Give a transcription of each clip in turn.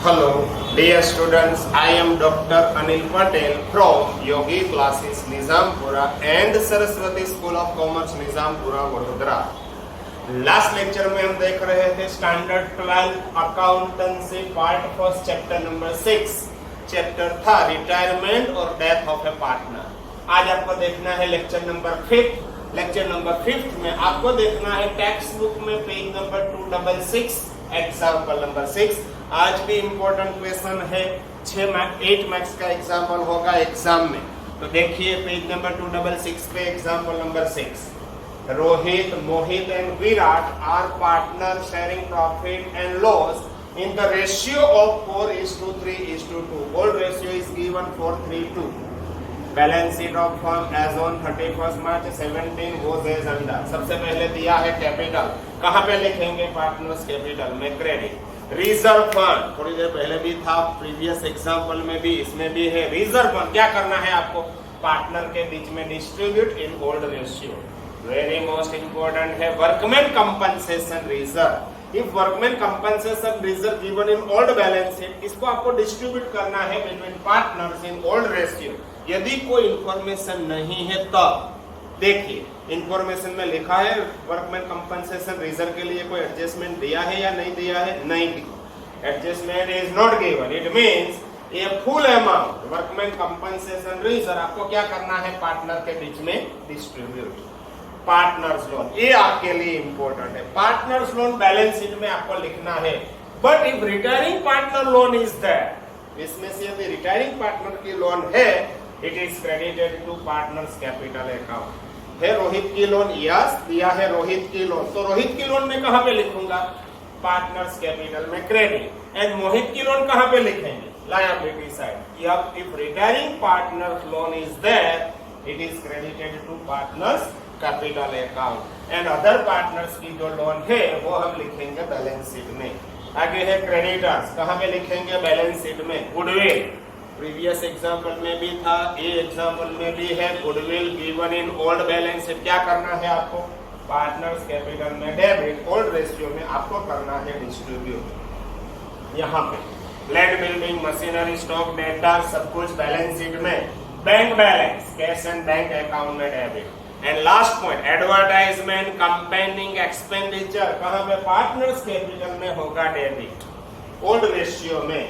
Hello, dear students. I am Dr. Anil Patel from Yogi Classes Nizampura and Saraswati school of commerce Nizampura Vadodara. Last lecture में हम देख रहे थे standard 12 accountancy part first chapter number 6। Chapter था retirement और death of A partner. आज आपको देखना है लेक्चर नंबर 5। लेक्चर नंबर 5 में आपको देखना है टेक्स्ट बुक में पेज नंबर 266 एग्जाम्पल नंबर 6। आज भी इंपॉर्टेंट क्वेश्चन है, 8 मार्क्स का एग्जाम्पल होगा एग्जाम में। तो देखिए पेज नंबर 266 पे example number 6। Rohit, Mohit and Virat are partner sharing profit and loss in the ratio of 4:3:2. Old ratio is given 4:3:2. Balance sheet of firm as on 31st March 17 goes as under. सबसे पहले दिया है capital, कहाँ पे लिखेंगे? Partners capital में credit. Reserve fund थोड़ी देर पहले भी था, प्रीवियस एग्जाम्पल में भी, इसमें भी है। रिजर्व फंड क्या करना है आपको? पार्टनर के बीच में distribute in old ratio. Very most important है workman compensation reserve. If workman compensation reserve given in old balance sheet, इसको आपको डिस्ट्रीब्यूट करना है between partners in old ratio. यदि कोई इंफॉर्मेशन नहीं है तब देखिए, इंफॉर्मेशन में लिखा है वर्कमैन कंपनसेशन रिजर्व के लिए कोई एडजस्टमेंट दिया है या नहीं दिया है? नहीं दिया। Adjustment is not given, it means ये full amount workman compensation reserve आपको क्या करना है? पार्टनर के बीच में डिस्ट्रीब्यूट। पार्टनर्स लोन ये आपके लिए इंपॉर्टेंट है। पार्टनर्स लोन बैलेंस शीट में आपको लिखना है। But if retiring partner loan is that, इसमें से यदि रिटायरिंग पार्टनर की लोन है, it is credited to partners capital account. है रोहित की लोन, यस दिया है रोहित की लोन, तो रोहित की लोन में कहां पे लिखूंगा? पार्टनर्स कैपिटल में क्रेडिट। एंड मोहित की लोन कहां पे लिखेंगे? Liability side. If retiring partner loan is there, it is credited to partners capital account. And other partners की जो लोन है वो हम लिखेंगे बैलेंस शीट में। आगे है क्रेडिटर्स, कहां पे लिखेंगे? बैलेंस शीट में। गुडविल प्रीवियस एग्जाम्पल में भी था, ये एग्जाम्पल में भी है। Goodwill given in old balance sheet, क्या करना है आपको? पार्टनर्स कैपिटल में डेबिट, ओल्ड रेशियो में आपको करना है डिस्ट्रीब्यूट। यहाँ पे land building machinery stock data सब कुछ बैलेंस शीट में। Bank balance cash and bank account में debit. And last point advertisement campaigning expenditure कहां पे? पार्टनर्स कैपिटल में होगा डेबिट, ओल्ड रेशियो में।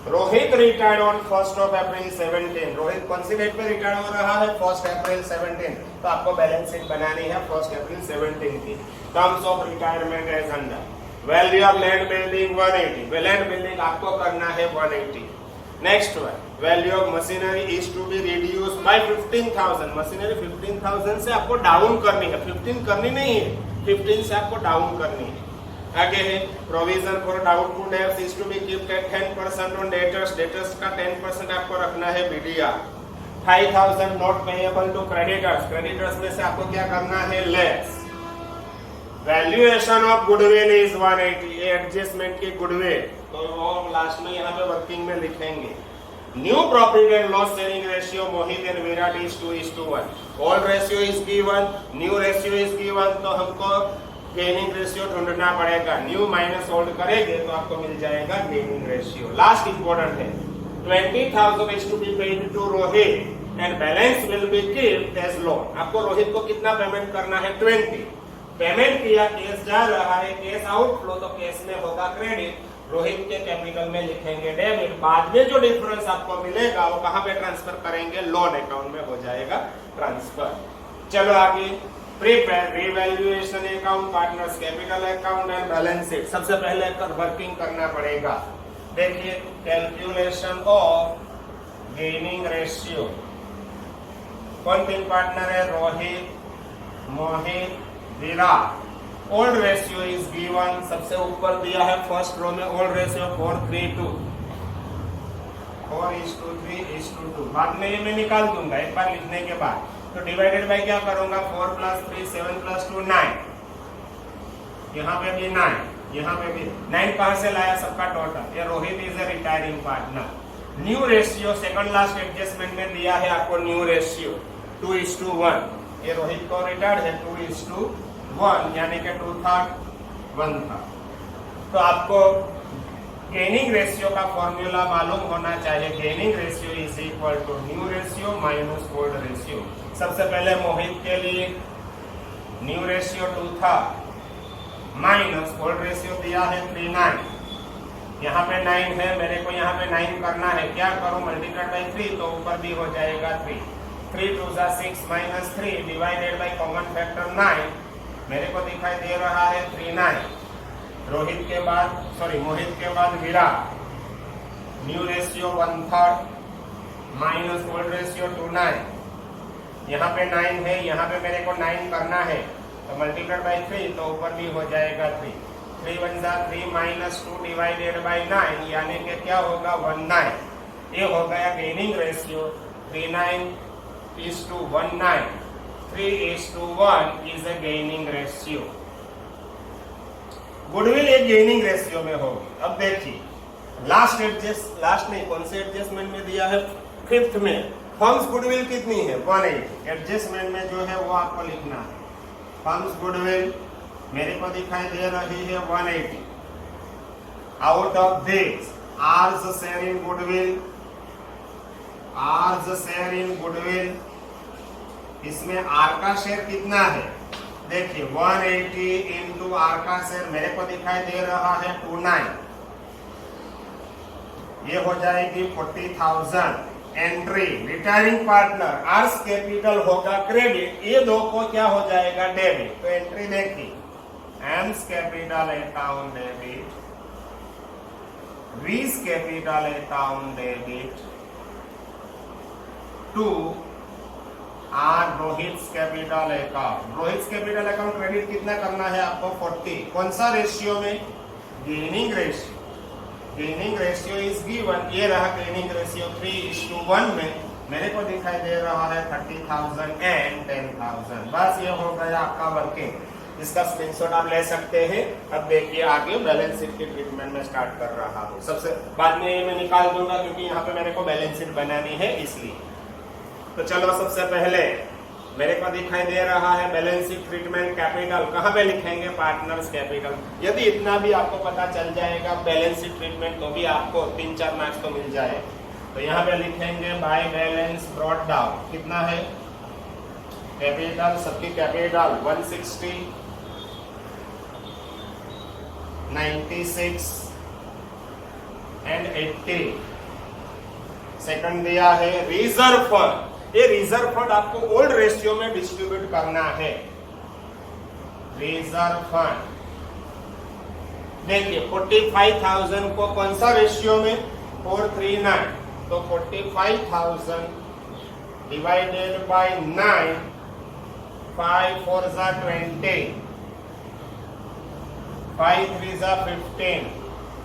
Rohit retired on 1st of April 17। Rohit कौन सी डेट पे रिटायर्ड हो रहा है? 1st April 17। तो आपको बैलेंस शीट बनानी है 1st April 17 की। Terms of retirement as under. Value of land building 180, land building आपको करना है 180। Next one, value of machinery is to be reduce by 15,000। Machinery 15,000 से आपको डाउन करनी है, 15 करनी नहीं है, 15 से आपको डाउन करनी है। आगे है provision for doubtful debts is to be kept at 10% on debtors. Debtors का 10% आपको रखना है BDR. 5,000 not payable to creditors, creditors में से आपको क्या करना है? Less. Valuation of goodwill is 180, adjustment की गुडविल, तो वो लास्ट में यहाँ पे वर्किंग में लिखेंगे। New profit and loss sharing ratio Mohit and Virat is 2:1। Old ratio is given, new ratio is given, तो हमको गेनिंग रेशियो ढूंढना पड़ेगा। न्यू माइनस ओल्ड करेंगे तो आपको मिल जाएगा गेनिंग रेशियो। लास्ट इंपॉर्टेंट है 20,000 is to be paid to Rohit and balance will be kept as loan. आपको रोहित को कितना पेमेंट करना है? 20। पेमेंट किया, केस जा रहा है, केस आउटफ्लो, तो केस में होगा क्रेडिट, रोहित के कैपिटल में लिखेंगे डेबिट। बाद में जो डिफरेंस आपको मिलेगा वो कहां पे ट्रांसफर करेंगे? लोन अकाउंट में हो जाएगा ट्रांसफर। चलो आगे, prepaid revaluation account, partners capital account and balance sheet. सबसे पहले वर्किंग करना पड़ेगा। देखिए कैलकुलेशन ऑफ गेनिंग रेशियो। कौन तीन पार्टनर है? Rohit, Mohit, Virat. Old ratio is given, सबसे ऊपर दिया है फर्स्ट रो में ओल्ड रेशियो 4:3:2, 4:3:2। बाद में ये मैं निकाल दूंगा एक बार लिखने के बाद। तो डिवाइडेड बाय क्या करूंगा? 4 + 3 7 + 2 9। यहाँ पे भी 9, यहाँ पे भी 9 कहां से लाया? सबका टोटल। ये Rohit is a retiring partner. New ratio second last adjustment में दिया है आपको न्यू रेशियो 2:1। ये रोहित को रिटायर्ड है 2:1, यानी कि 2/3 1/3। तो आपको गेनिंग रेशियो का फॉर्मूला मालूम होना चाहिए। Gaining ratio is equal to new ratio minus old ratio. सबसे पहले मोहित के लिए न्यू रेशियो 2 था माइनस ओल्ड रेशियो दिया है 39। यहाँ पे 9 है, मेरे को यहाँ पे 9 करना है, क्या करूँ, मल्टीप्लाई बाई 3 तो ऊपर भी हो जाएगा 3। 3 2 जा 6 minus 3 divided by common factor 9, मेरे को दिखाई दे रहा है 39। रोहित के बाद मोहित के बाद Virat, new ratio 1/3 minus old ratio 29। यहाँ पे 9 है, यहाँ पे मेरे को 9 करना है तो मल्टीप्लाई बाई 3 तो ऊपर भी हो जाएगा 3। 3 1 जा 3 माइनस 2 डिवाइडेड बाई 9 यानी कि क्या होगा 19। ये हो गया gaining ratio. 39:19, 3:1 is a gaining ratio. Goodwill एक गेनिंग रेशियो में होगी। अब देखिए लास्ट नहीं, कौन से एडजस्टमेंट में दिया है, 5th में फर्म्स गुडविल कितनी है 180। एडजस्टमेंट में जो है वो आपको लिखना है। फर्म्स गुडविल मेरे को दिखाई दे रही है 180। Out of this R's share in goodwill, इसमें आर का शेयर कितना है, देखिए 180 इंटू आर का शेयर मेरे को दिखाई दे रहा है 29, ये हो जाएगी 40,000। Entry retiring partner R's capital होगा क्रेडिट, ये दो को क्या हो जाएगा डेबिट। तो एंट्री देखिए M's capital account debit, V's capital account debit to R Rohit capital account. Rohit capital account credit कितना करना है आपको 40। कौन सा रेशियो में, gaining ratio. Gaining ratio is given, ये रहा गेनिंग रेशियो 3:1 में मेरे को दिखाई दे रहा है 30,000 एंड 10,000। बस ये हो गया आपका वर्किंग। इसका स्क्रीनशॉट आप ले सकते हैं। अब देखिए आगे बैलेंस शीट की ट्रीटमेंट में स्टार्ट कर रहा हूँ। सबसे बाद में ये मैं निकाल दूंगा क्योंकि यहाँ पे मेरे को बैलेंस शीट बनानी है इसलिए। तो चलो सबसे पहले मेरे को दिखाई दे रहा है बैलेंस शीट ट्रीटमेंट कैपिटल, कहाँ पे लिखेंगे, पार्टनर्स कैपिटल। यदि इतना भी आपको पता चल जाएगा बैलेंस शीट ट्रीटमेंट तो भी आपको 3-4 मार्क्स तो मिल जाए। तो यहाँ पे लिखेंगे बाय बैलेंस ब्रॉट डाउन, कितना है कैपिटल, सबकी कैपिटल 160, 96 एंड 80। सेकंड दिया है रिजर्व फंड, ये रिजर्व फंड आपको ओल्ड रेशियो में डिस्ट्रीब्यूट करना है। रिजर्व फंड देखिए 45,000 को कौन सा रेशियो में 439, तो 45,000 डिवाइडेड बाय 9, 5 4 जा 20, 5 3 जा 15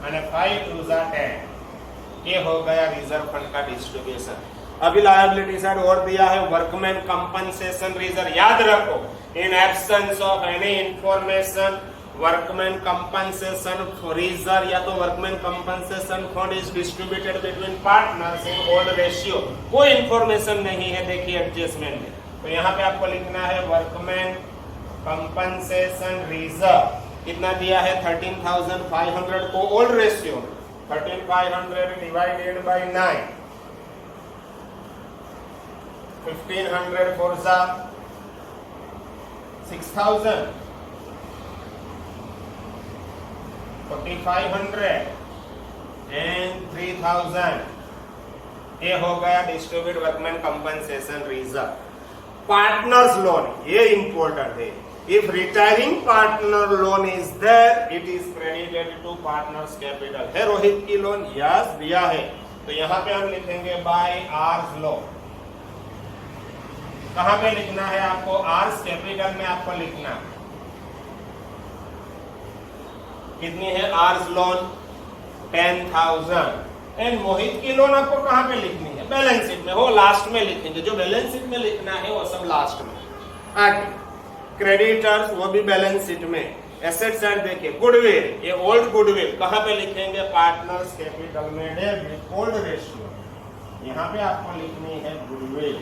અને 5 2 जा 10। ये हो गया रिजर्व फंड का डिस्ट्रीब्यूशन। अभी लायबिलिटी साइड और दिया है वर्कमैन कंपनसेशन रिजर्व। याद रखो in absence of any information workman compensation reserve या तो workman compensation fund is distributed between partners in old ratio. कोई इंफॉर्मेशन नहीं है देखिए एडजस्टमेंट में, तो यहाँ पे आपको लिखना है वर्कमैन कंपनसेशन रिजर्व। कितना दिया है 13,500 को ओल्ड रेशियो, 13,500 डिवाइडेड बाय 9, 1,500 4 जा 6,000, 4,500 एंड 3,000। ये हो गया distribute workman compensation reserve. Partners loan ये इंपॉर्टेंट है। If retiring partner loan is there it is credited to partners capital. है रोहित की लोन, यस दिया है, तो यहाँ पे हम लिखेंगे बाय आर्स लोन। कहां पे लिखना है आपको, आर्स कैपिटल में आपको लिखना कितनी है आर्स लोन 10,000 एंड मोहित की लोन आपको कहां पे लिखनी है, बैलेंस शीट में, वो लास्ट में लिखेंगे। जो बैलेंस शीट में लिखना है वो सब लास्ट में। आगे क्रेडिटर्स वो भी बैलेंस शीट में। एसेट साइड देखिए गुडविल, ये ओल्ड गुडविल कहां पे लिखेंगे, पार्टनर्स कैपिटल में डेबिट ओल्ड रेशियो। यहाँ पे आपको लिखनी है गुडविल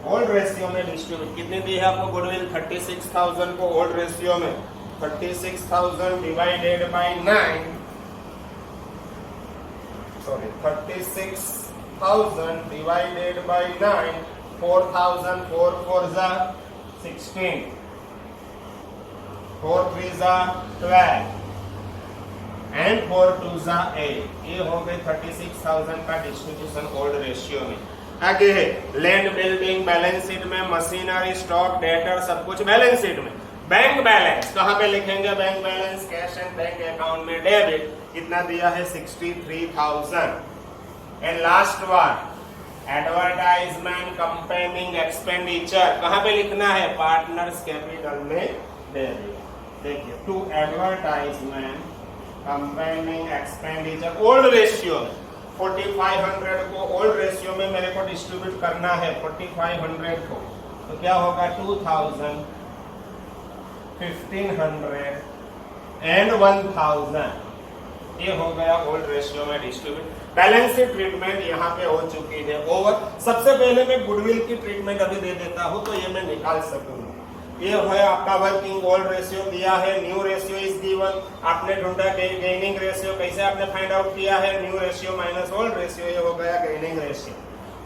ओल्ड रेशियो में डिस्ट्रीब्यूट। कितनी दी है आपको गुडविल 36,000 को ओल्ड रेशियो में, 36,000 divided by 9, sorry 36,000 divided by 9, 4,000 4 4 जा 16, 4 3 जा 12 एंड 4 2 जा 8। ये हो गए 36,000 का डिस्ट्रीब्यूशन ओल्ड रेशियो में। आगे है लैंड बिल्डिंग बैलेंस शीट में, मशीनरी स्टॉक डेटर सब कुछ बैलेंस शीट में। बैंक बैलेंस कहां पे लिखेंगे? Bank balance cash and bank account में डेबिट कितना दिया है? 63,000। And last one advertisement campaigning expenditure कहां पे लिखना है? पार्टनर्स कैपिटल में डेबिट। देखिए to advertisement campaigning expenditure old ratio में 4500 को ओल्ड रेशियो में मेरे को डिस्ट्रीब्यूट करना है 4500 को, तो क्या होगा? 2000, 1500 एंड 1000। ये हो गया ओल्ड रेशियो में डिस्ट्रीब्यूट। बैलेंस शीट ट्रीटमेंट यहाँ पे हो चुकी है ओवर। सबसे पहले मैं गुडविल की ट्रीटमेंट अभी दे देता हूँ तो ये मैं निकाल सकूंगा। ये है आपका वर्किंग ओल्ड रेशियो दिया है, न्यू रेशियो इज गिवन। आपने ढूंढा गेनिंग रेशियो, कैसे आपने फाइंड आउट किया है? New ratio minus old ratio, ये हो गया gaining ratio.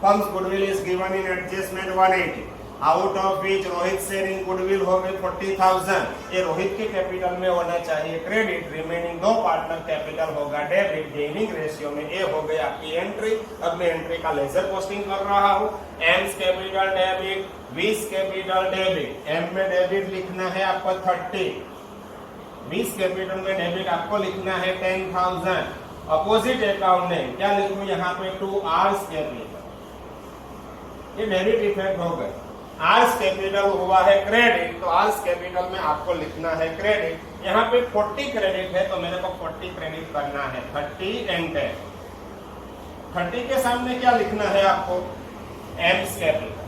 Firms goodwill is given in adjustment 180, out of which Rohit sharing goodwill हो गई 40,000। ये रोहित के कैपिटल में होना चाहिए क्रेडिट, रिमेनिंग दो पार्टनर कैपिटल होगा डेबिट। गेनिंग रेशियो में ये हो गई आपकी एंट्री। अब मैं एंट्री का लेजर पोस्टिंग कर रहा हूँ। AIIMS capital debit, V's capital debit. M में डेबिट लिखना है आपको 30, वीस कैपिटल में डेबिट आपको लिखना है 10,000। अपोजिट अकाउंट में क्या लिखूं यहाँ पे? 2 आर्स कैपिटल, ये डेबिट इफेक्ट हो गए। आर्स कैपिटल हुआ है क्रेडिट, तो आर्स कैपिटल में आपको लिखना है क्रेडिट। यहाँ पे 40 क्रेडिट है तो मेरे को 40 क्रेडिट करना है 30 एंड 10। 30 के सामने क्या लिखना है आपको? एम्स कैपिटल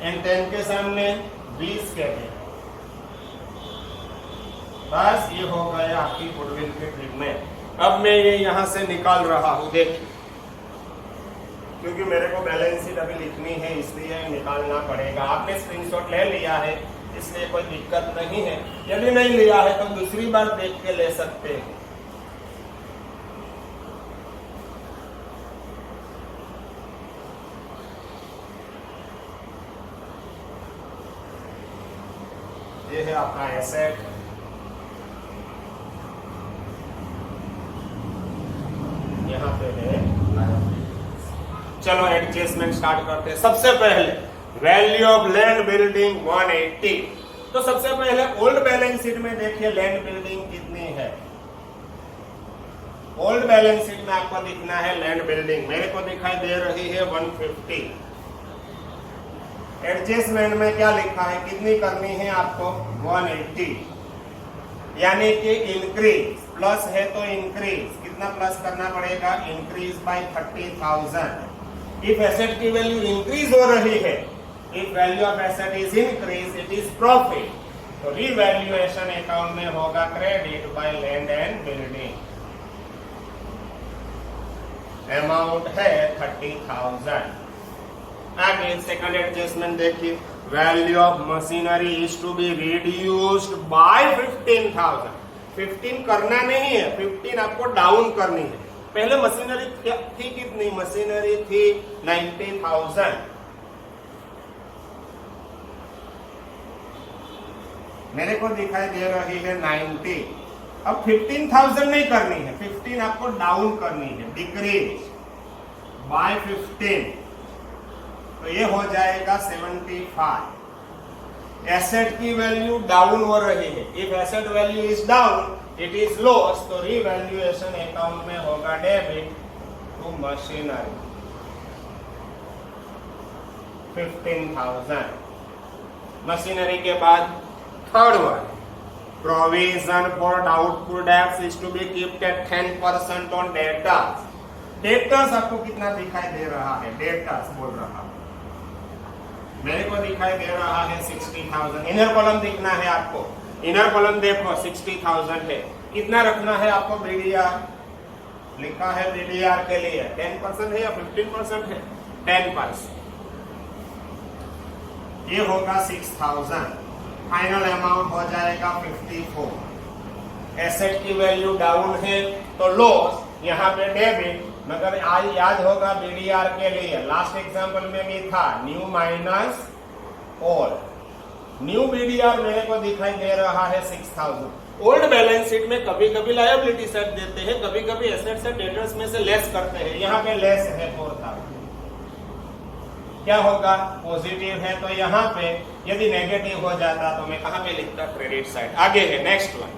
एंड 10 के सामने 20 कैपिटल। बस ये हो गया आपकी गुडविल की ट्रीटमेंट। अब मैं ये यहां से निकाल रहा हूं, देखिए क्योंकि मेरे को बैलेंस शीट अभी लिखनी है इसलिए निकालना पड़ेगा। आपने स्क्रीनशॉट ले लिया है इसलिए कोई दिक्कत नहीं है। यदि नहीं लिया है तो दूसरी बार देख के ले सकते हैं। ये है आपका एसेट, यहाँ पे है। चलो एडजस्टमेंट स्टार्ट करते हैं। सबसे पहले वैल्यू ऑफ लैंड बिल्डिंग 180। तो सबसे पहले ओल्ड बैलेंस शीट में देखिए लैंड बिल्डिंग कितनी है। ओल्ड बैलेंस शीट में आपको दिखना है लैंड बिल्डिंग, मेरे को दिखाई दे रही है 150। एडजस्टमेंट में क्या लिखा है? कितनी करनी है आपको? 180, यानी कि इंक्रीज प्लस है तो इंक्रीज कितना प्लस करना पड़ेगा? Increase by 30,000। इफ एसेट की वैल्यू इंक्रीज हो रही है, if value of asset is increase, it is profit. तो रिवैल्यूएशन अकाउंट में होगा credit by land and building. Amount है 30,000। आगे सेकंड एडजस्टमेंट देखिए, value of machinery is to be reduced by 15,000। 15 करना नहीं है, 15 आपको डाउन करनी है। पहले मशीनरी थी कितनी? मशीनरी थी 90,000। मेरे को दिखाई दे रही है 90। अब 15,000 नहीं करनी है, 15 आपको डाउन करनी है, डिक्रीज बाय 15। तो ये हो जाएगा 75। एसेट की वैल्यू डाउन हो रही है। If asset value is down, it is loss. तो रिवैल्यूएशन अकाउंट में होगा डेबिट टू मशीनरी 15,000। मशीनरी के बाद third one, provision for doubtful debts is to be kept at 10% on debtors. Debtors आपको कितना दिखाई दे रहा है? डेटर्स बोल रहा हूं, मेरे को दिखाई दे रहा है 60,000। इनर कॉलम दिखना है आपको। इनर कॉलम देखो 60,000 है। कितना रखना है आपको? बीडीआर लिखा है, बीडीआर के लिए 10% है या 15% है? 10%। ये होगा 6,000। फाइनल अमाउंट हो जाएगा 54। एसेट की वैल्यू डाउन है तो लॉस, यहाँ पे डेबिट। मगर आज याद होगा बीडीआर के लिए लास्ट एग्जांपल में भी था new minus old. New BDR मेरे को दिखाई दे रहा है 6000। ओल्ड बैलेंस शीट में कभी कभी लायबिलिटी साइड देते हैं, कभी कभी एसेट से डेटर्स में से लेस करते हैं। यहाँ पे लेस है 4000, क्या होगा पॉजिटिव है तो यहाँ पे, यदि नेगेटिव हो जाता तो मैं कहाँ पे लिखता क्रेडिट साइड। आगे है next one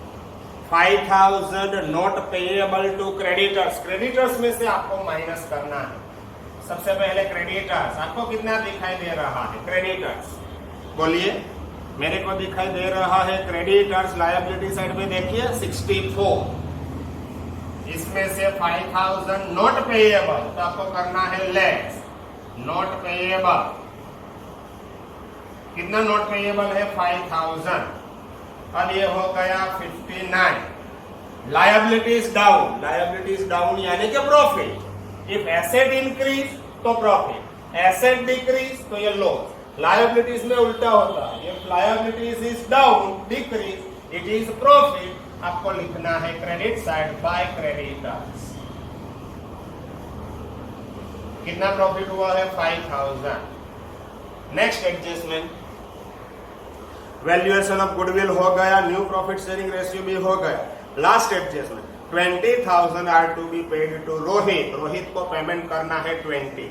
5000 not payable to creditors. Creditors में से आपको माइनस करना है। सबसे पहले क्रेडिटर्स, आपको कितना दिखाई दे रहा है क्रेडिटर्स, बोलिए। मेरे को दिखाई दे रहा है क्रेडिटर्स लायबिलिटी साइड में देखिए 64। इसमें से 5000 नॉट पेएबल तो आपको करना है लेस नॉट पेएबल। कितना नॉट पेएबल है 5000। अब ये हो गया 59। लायबिलिटीज डाउन, लायबिलिटीज डाउन यानी कि प्रॉफिट। इफ एसेट इंक्रीज तो प्रॉफिट, एसेट डिक्रीज तो ये लॉस। लायबिलिटीज में उल्टा होता है, if liabilities is down decrease it is profit. आपको लिखना है क्रेडिट साइड बाय क्रेडिटर्स। कितना प्रॉफिट हुआ है 5000। Next adjustment, valuation of goodwill हो गया, न्यू प्रॉफिट शेयरिंग रेशियो भी हो गया। Last adjustment 20,000 are to be paid to Rohit. Rohit को पेमेंट करना है 20।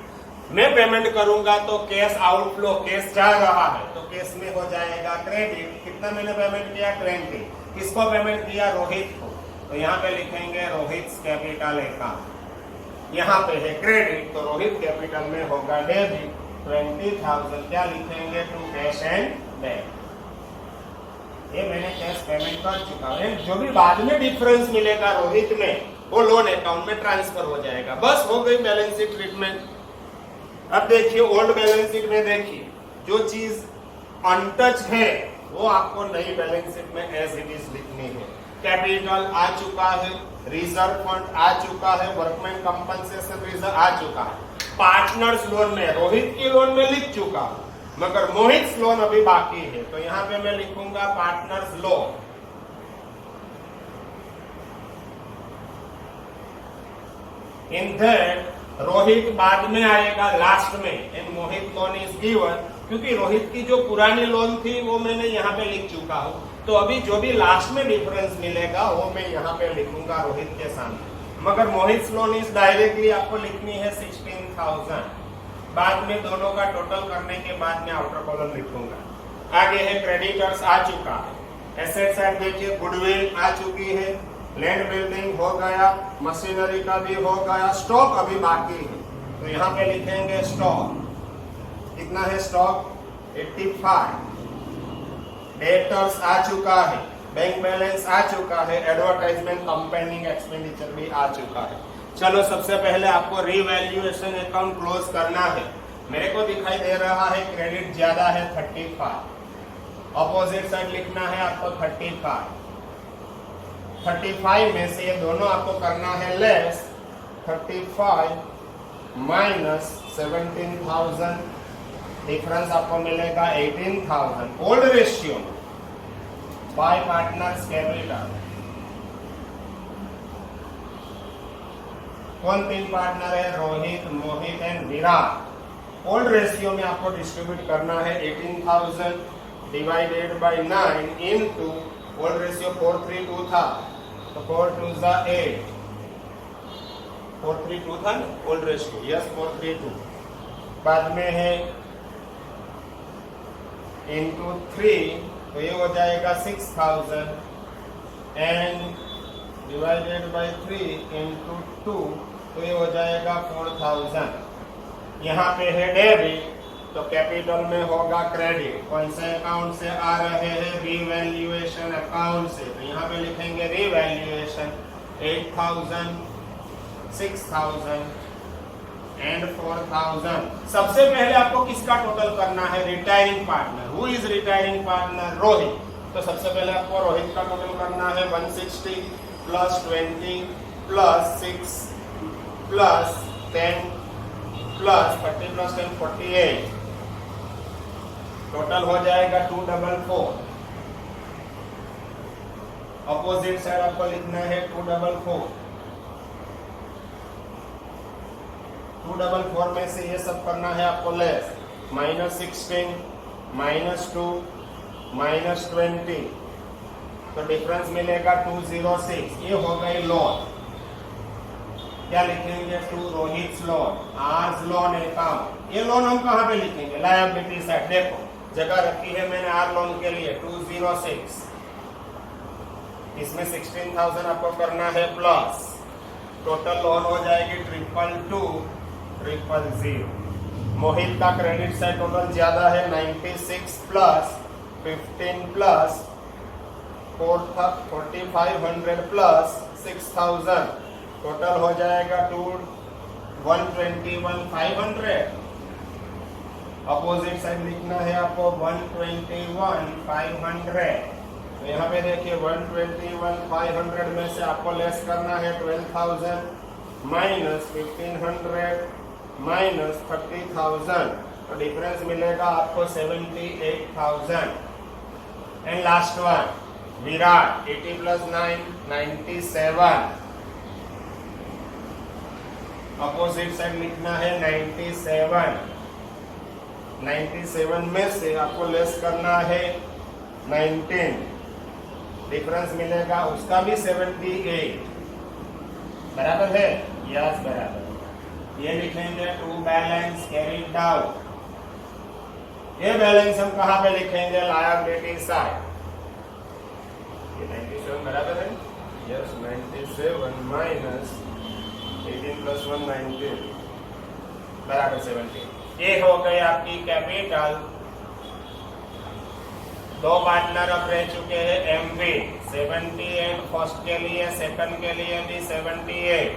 मैं पेमेंट करूंगा तो कैश आउटफ्लो, कैश जा रहा है तो कैश में हो जाएगा क्रेडिट। कितना मैंने पेमेंट किया 20। किसको पेमेंट किया रोहित को, तो यहाँ पे लिखेंगे रोहित कैपिटल अकाउंट। यहाँ पे है क्रेडिट तो रोहित कैपिटल में होगा डेबिट 20,000। क्या लिखेंगे टू कैश एंड बैंक। ये मैंने कैश पेमेंट कर चुका है। जो भी बाद में डिफरेंस मिलेगा रोहित में वो लोन अकाउंट में ट्रांसफर हो जाएगा। बस हो गई बैलेंस शीट ट्रीटमेंट। अब देखिए ओल्ड बैलेंस शीट में देखिए जो चीज अनटच है वो आपको नई बैलेंस शीट में एज इट इज लिखनी है। कैपिटल आ चुका है, रिजर्व फंड आ चुका है, वर्कमैन कंपनसेशन रिजर्व आ चुका है। पार्टनर्स लोन में रोहित की लोन में लिख चुका हूं, मगर मोहित लोन अभी बाकी है तो यहाँ पे मैं लिखूंगा partners loan. In that Rohit बाद में आएगा लास्ट में, and Mohit loan is given. क्योंकि रोहित की जो पुरानी लोन थी वो मैंने यहाँ पे लिख चुका हूँ, तो अभी जो भी लास्ट में डिफरेंस मिलेगा वो मैं यहाँ पे लिखूंगा रोहित के सामने। मगर मोहित लोन इज डायरेक्टली आपको लिखनी है 16,000। बाद में दोनों का टोटल करने के बाद में आउटर कॉलम लिखूंगा। आगे है क्रेडिटर्स आ चुका है। एसेट साइड देखिए गुडविल आ चुकी है, लैंड बिल्डिंग हो गया, मशीनरी का भी हो गया, स्टॉक अभी बाकी है तो यहाँ पे लिखेंगे स्टॉक। कितना है स्टॉक 85। डेटर्स आ चुका है, बैंक बैलेंस आ चुका है, एडवर्टाइजमेंट कंपेनिंग एक्सपेंडिचर भी आ चुका है। चलो सबसे पहले आपको रीवैल्यूएशन अकाउंट क्लोज करना है। मेरे को दिखाई दे रहा है क्रेडिट ज्यादा है 35, अपोजिट साइड लिखना है आपको 35। 35 में से ये दोनों आपको करना है लेस 35 माइनस 17,000, डिफरेंस आपको मिलेगा 18,000। Old ratio by partners capital. कौन तीन पार्टनर है Rohit, Mohit and Virat. Old ratio में आपको डिस्ट्रीब्यूट करना है 18,000 divided by 9 into old ratio 432 था तो 4 2 जा 8, 432 था ना ओल्ड रेशियो, यस 432। बाद में है इनटू 3 तो ये हो जाएगा 6,000 एंड डिवाइडेड बाय 3 इनटू 2 तो ये हो जाएगा 4,000। यहाँ पे है डेबिट तो कैपिटल में होगा क्रेडिट। कौन से अकाउंट से आ रहे हैं रीवैल्यूएशन अकाउंट से, तो यहाँ पे लिखेंगे रीवैल्यूएशन 8,000, 6,000 एंड 4,000। सबसे पहले आपको किसका टोटल करना है retiring partner. Who is retiring partner Rohit, तो सबसे पहले आपको रोहित का टोटल करना है 160 plus 20 plus 6 plus 10 plus 30 plus 10 48, total हो जाएगा 244। अपोजिट साइड आपको लिखना है 244। 244 में से ये सब करना है आपको लेस, -16, -2, -20, तो डिफरेंस मिलेगा 206। ये हो गई लोन। क्या लिखेंगे? To Rohit loan, R's loan account. ये लोन हम कहाँ पे लिखेंगे? Liability side. देखो जगह रखी है मैंने आर लोन के लिए 206, इसमें 16,000 आपको करना है प्लस, टोटल लोन हो जाएगी 222,000। मोहित का क्रेडिट साइड टोटल ज्यादा है 96 प्लस 15 प्लस 4,500 प्लस 6,000, टोटल हो जाएगा 121,500। अपोजिट साइड लिखना है आपको 121,500। तो यहाँ पे देखिए 121,500 में से आपको लेस करना है 12,000 -1,500 -30,000, तो डिफरेंस मिलेगा आपको 78,000। And last one Virat 80 + 9 97। Opposite side लिखना है 97। 97 में से आपको लेस करना है 19, डिफरेंस मिलेगा उसका भी 78। बराबर है? यस बराबर। ये लिखेंगे टू बैलेंस कैरीड डाउन। ये बैलेंस हम कहाँ पे लिखेंगे? Liability side. ये 97 बराबर है? यस 97 -18 + 1 19 बराबर 70। ये हो गई आपकी कैपिटल। दो पार्टनर अब रह चुके हैं एमवी 78, फर्स्ट के लिए, सेकंड के लिए भी 78।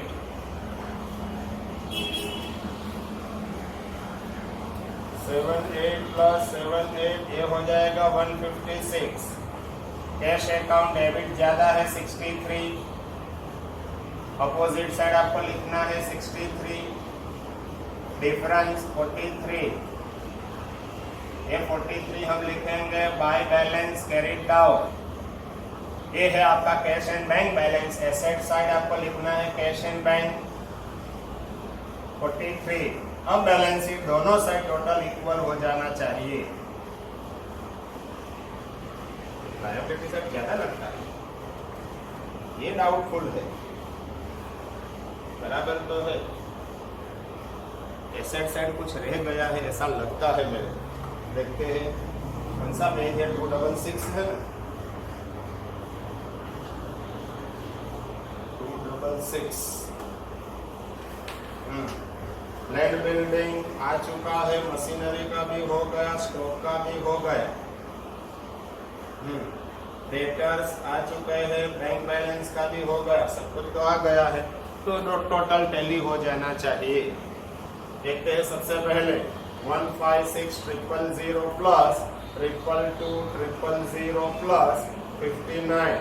+7 ये हो जाएगा 156। कैश अकाउंट डेबिट ज्यादा है 63, अपोजिट साइड आपको लिखना है 63, डिफरेंस 43। ये 43 हम लिखेंगे बाय बैलेंस कैरीड डाउन। ये है आपका cash and bank balance. Asset side आपको लिखना है कैश एंड बैंक 43। अब बैलेंस शीट दोनों साइड टोटल इक्वल हो जाना चाहिए। लायबिलिटी साइड ज्यादा लगता है, ये डाउटफुल है। बराबर तो है, एसेट साइड कुछ रह गया है ऐसा लगता है मेरे। देखते हैं कौन सा पेज है? 266 है ना? 266। लैंड बिल्डिंग आ चुका है, मशीनरी का भी हो गया, स्टॉक का भी हो गया, डेटर्स आ चुके हैं, बैंक बैलेंस का भी हो गया, सब कुछ तो आ गया है। तो टोटल टैली हो जाना चाहिए। देखते हैं सबसे पहले 156,000 plus 222,000 plus 59।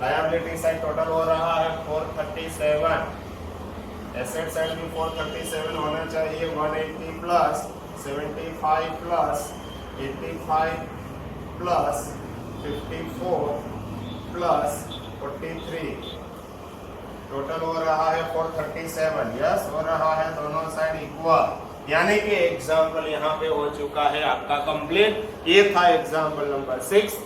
Liability side total हो रहा है 437। एसेट साइड भी 437 होना चाहिए। 180 plus 75 plus 85 plus 54 plus 43, total हो रहा है 437। यस हो रहा है, दोनों साइड इक्वल। यानी कि एग्जाम्पल यहाँ पे हो चुका है आपका कंप्लीट। ये था एग्जाम्पल नंबर 6।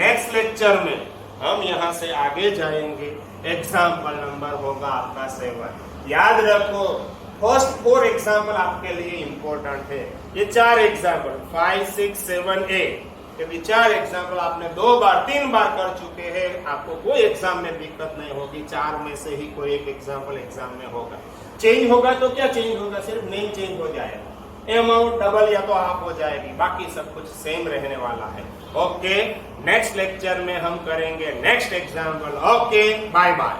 नेक्स्ट लेक्चर में हम यहाँ से आगे जाएंगे, एग्जाम्पल नंबर होगा आपका 7। याद रखो फर्स्ट 4 एग्जाम्पल आपके लिए इंपॉर्टेंट है। ये 4 एग्जाम्पल 5, 6, 7, 8 यदि 4 एग्जाम्पल आपने 2 बार 3 बार कर चुके हैं, आपको कोई एग्जाम में दिक्कत नहीं होगी। 4 में से ही कोई एक एग्जाम्पल एग्जाम में होगा। चेंज होगा तो क्या चेंज होगा? सिर्फ नेम चेंज हो जाएगा, अमाउंट डबल या तो हाफ हो जाएगी, बाकी सब कुछ सेम रहने वाला है। ओके, नेक्स्ट लेक्चर में हम करेंगे next example. Okay, bye bye.